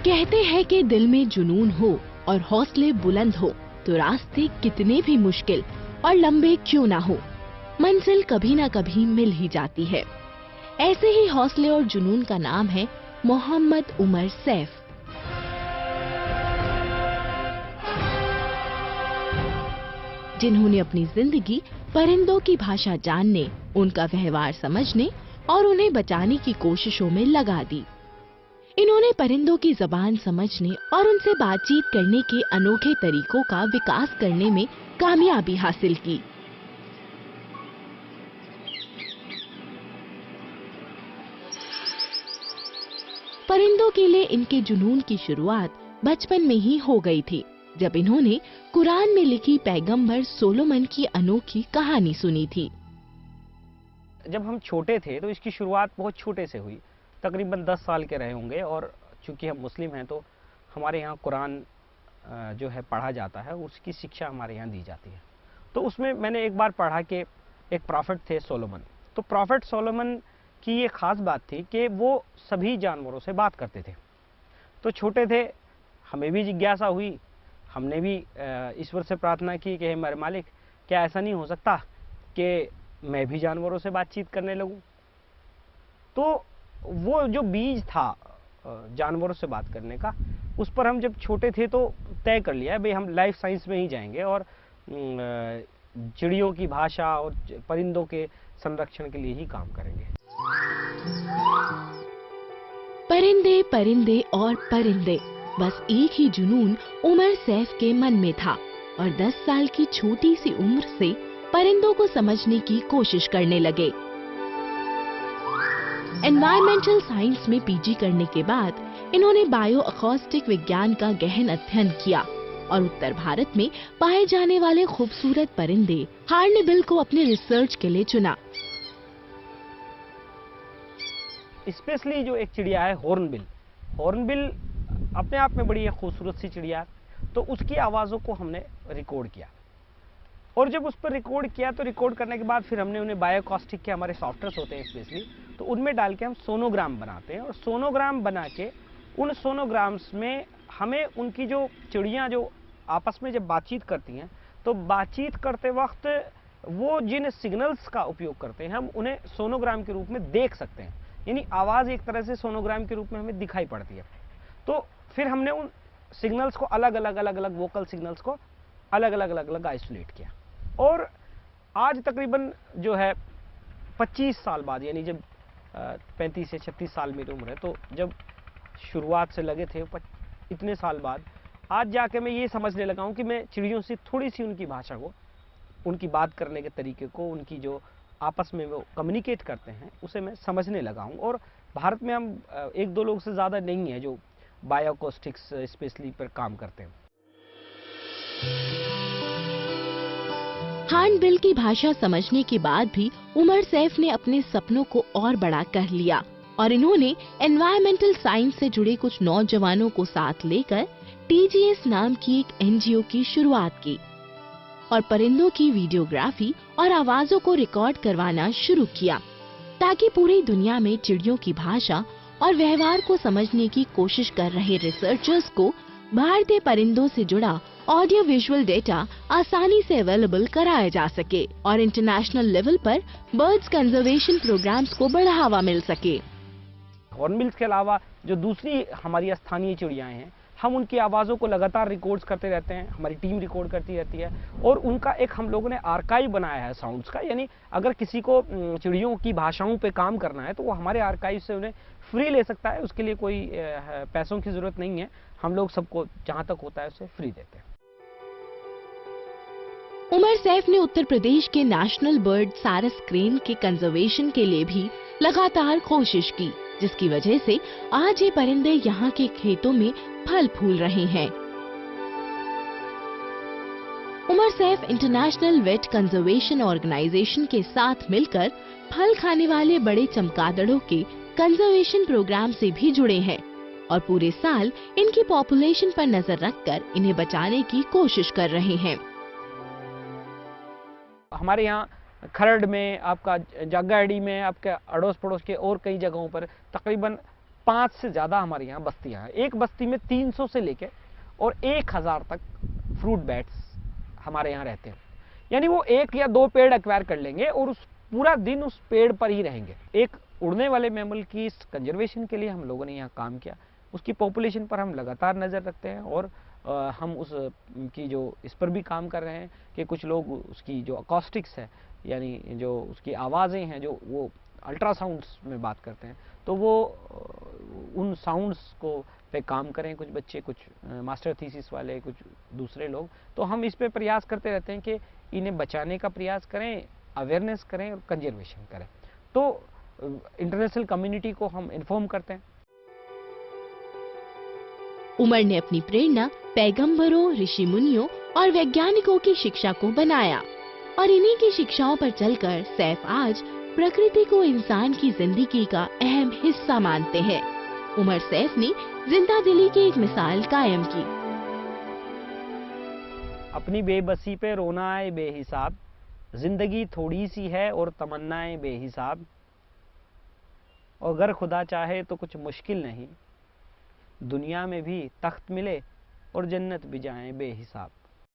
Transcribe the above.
कहते हैं कि दिल में जुनून हो और हौसले बुलंद हो तो रास्ते कितने भी मुश्किल और लंबे क्यों ना हो, मंजिल कभी ना कभी मिल ही जाती है। ऐसे ही हौसले और जुनून का नाम है मोहम्मद उमर सैफ। जिन्होंने अपनी जिंदगी परिंदों की भाषा जानने, उनका व्यवहार समझने और उन्हें बचाने की कोशिशों में लगा दी। इन्होंने परिंदों की जबान समझने और उनसे बातचीत करने के अनोखे तरीकों का विकास करने में कामयाबी हासिल की। परिंदों के लिए इनके जुनून की शुरुआत बचपन में ही हो गई थी, जब इन्होंने कुरान में लिखी पैगंबर सोलोमन की अनोखी कहानी सुनी थी। जब हम छोटे थे तो इसकी शुरुआत बहुत छोटे से हुई, तकरीबन 10 साल के रहे होंगे। और चूंकि हम मुस्लिम हैं तो हमारे यहाँ कुरान जो है पढ़ा जाता है, उसकी शिक्षा हमारे यहाँ दी जाती है। तो उसमें मैंने एक बार पढ़ा कि एक प्रॉफिट थे सोलोमन। तो प्रॉफिट सोलोमन की ये खास बात थी कि वो सभी जानवरों से बात करते थे। तो छोटे थे, हमें भी जिज्ञासा हुई, हमने भी ईश्वर से प्रार्थना की कि हे मेरे मालिक, क्या ऐसा नहीं हो सकता कि मैं भी जानवरों से बातचीत करने लगूं। तो वो जो बीज था जानवरों से बात करने का, उस पर हम जब छोटे थे तो तय कर लिया भाई हम लाइफ साइंस में ही जाएंगे और चिड़ियों की भाषा और परिंदों के संरक्षण के लिए ही काम करेंगे। परिंदे परिंदे और परिंदे, बस एक ही जुनून उमर सैफ के मन में था और 10 साल की छोटी सी उम्र से परिंदों को समझने की कोशिश करने लगे। एनवायरमेंटल साइंस में पीजी करने के बाद इन्होंने बायो अकॉस्टिक विज्ञान का गहन अध्ययन किया और उत्तर भारत में पाए जाने वाले खूबसूरत परिंदे हार्नबिल को अपने रिसर्च के लिए चुना। स्पेशली जो एक चिड़िया है हॉर्नबिल, हॉर्नबिल अपने आप में बड़ी खूबसूरत सी चिड़िया है। तो उसकी आवाज़ों को हमने रिकॉर्ड किया और जब उस पर रिकॉर्ड किया तो रिकॉर्ड करने के बाद फिर हमने उन्हें बायोकॉस्टिक के हमारे सॉफ्टवेयर्स होते हैं स्पेशली, तो उनमें डाल के हम सोनोग्राम बनाते हैं और सोनोग्राम बना के उन सोनोग्राम्स में हमें उनकी जो चिड़ियाँ जो आपस में जब बातचीत करती हैं तो बातचीत करते वक्त वो जिन सिग्नल्स का उपयोग करते हैं हम उन्हें सोनोग्राम के रूप में देख सकते हैं, यानी आवाज़ एक तरह से सोनोग्राम के रूप में हमें दिखाई पड़ती है। तो फिर हमने उन सिग्नल्स को अलग अलग वोकल सिग्नल्स को अलग अलग आइसोलेट किया और आज तकरीबन जो है 25 साल बाद, यानी जब 35 से 36 साल मेरी उम्र है, तो जब शुरुआत से लगे थे इतने साल बाद आज जाके मैं ये समझने लगा हूँ कि मैं चिड़ियों से थोड़ी सी उनकी भाषा को, उनकी बात करने के तरीके को, उनकी जो आपस में वो कम्युनिकेट करते हैं उसे मैं समझने लगा हूँ। और भारत में हम 1-2 लोग से ज़्यादा नहीं है जो बायोकॉस्टिक्स स्पेशली पर काम करते हैं। हार्नबिल की भाषा समझने के बाद भी उमर सैफ ने अपने सपनों को और बड़ा कर लिया और इन्होंने एनवायरमेंटल साइंस से जुड़े कुछ नौजवानों को साथ लेकर TGS नाम की एक NGO की शुरुआत की और परिंदों की वीडियोग्राफी और आवाजों को रिकॉर्ड करवाना शुरू किया ताकि पूरी दुनिया में चिड़ियों की भाषा और व्यवहार को समझने की कोशिश कर रहे रिसर्चर्स को भारतीय परिंदों से जुड़ा ऑडियो विजुअल डेटा आसानी से अवेलेबल कराया जा सके और इंटरनेशनल लेवल पर बर्ड्स कंजर्वेशन प्रोग्राम्स को बढ़ावा मिल सके। हॉर्नबिल्स के अलावा जो दूसरी हमारी स्थानीय चिड़ियाँ हैं, हम उनकी आवाज़ों को लगातार रिकॉर्ड्स करते रहते हैं, हमारी टीम रिकॉर्ड करती रहती है और उनका एक हम लोगों ने आर्काइव बनाया है साउंड्स का, यानी अगर किसी को चिड़ियों की भाषाओं पे काम करना है तो वो हमारे आर्काइव से उन्हें फ्री ले सकता है, उसके लिए कोई पैसों की ज़रूरत नहीं है, हम लोग सबको जहाँ तक होता है उसे फ्री देते हैं। उमर सैफ ने उत्तर प्रदेश के नेशनल बर्ड सारस क्रेन के कंजर्वेशन के लिए भी लगातार कोशिश की, जिसकी वजह से आज ये परिंदे यहाँ के खेतों में फल फूल रहे हैं। Umar Saif international wet conservation organisation के साथ मिलकर फल खाने वाले बड़े चमगादड़ों के कंजर्वेशन प्रोग्राम से भी जुड़े हैं और पूरे साल इनकी पॉपुलेशन पर नजर रखकर इन्हें बचाने की कोशिश कर रहे हैं। हमारे यहाँ खरड़ में, आपका जागाड़ी में, आपके अड़ोस पड़ोस के और कई जगहों पर तकरीबन 5 से ज़्यादा हमारे यहाँ बस्तियाँ हैं। एक बस्ती में 300 से लेके और 1000 तक फ्रूट बैट्स हमारे यहाँ रहते हैं। यानी वो 1 या 2 पेड़ एक्वायर कर लेंगे और उस पूरा दिन उस पेड़ पर ही रहेंगे। एक उड़ने वाले मैमल की कंजर्वेशन के लिए हम लोगों ने यहाँ काम किया। उसकी पॉपुलेशन पर हम लगातार नज़र रखते हैं और हम उस की जो इस पर भी काम कर रहे हैं कि कुछ लोग उसकी जो अकॉस्टिक्स है, यानी जो उसकी आवाज़ें हैं, जो वो अल्ट्रासाउंड्स में बात करते हैं, तो वो उन साउंड्स को पे काम करें। कुछ बच्चे, कुछ मास्टर थीसिस वाले, कुछ दूसरे लोग। तो हम इस पे प्रयास करते रहते हैं कि इन्हें बचाने का प्रयास करें, अवेयरनेस करें और कंजर्वेशन करें। तो इंटरनेशनल कम्युनिटी को हम इन्फॉर्म करते हैं। उमर ने अपनी प्रेरणा पैगंबरों, ऋषि मुनियों और वैज्ञानिकों की शिक्षा को बनाया और इन्हीं की शिक्षाओं पर चलकर सैफ आज प्रकृति को इंसान की जिंदगी का अहम हिस्सा मानते हैं। उमर सैफ ने जिंदा दिली की एक मिसाल कायम की। अपनी बेबसी पे रोना है बेहिसाब, जिंदगी थोड़ी सी है और तमन्नाएं बेहिसाब, और अगर खुदा चाहे तो कुछ मुश्किल नहीं, दुनिया में भी तख्त मिले और जन्नत भी जाए बेहिसाब।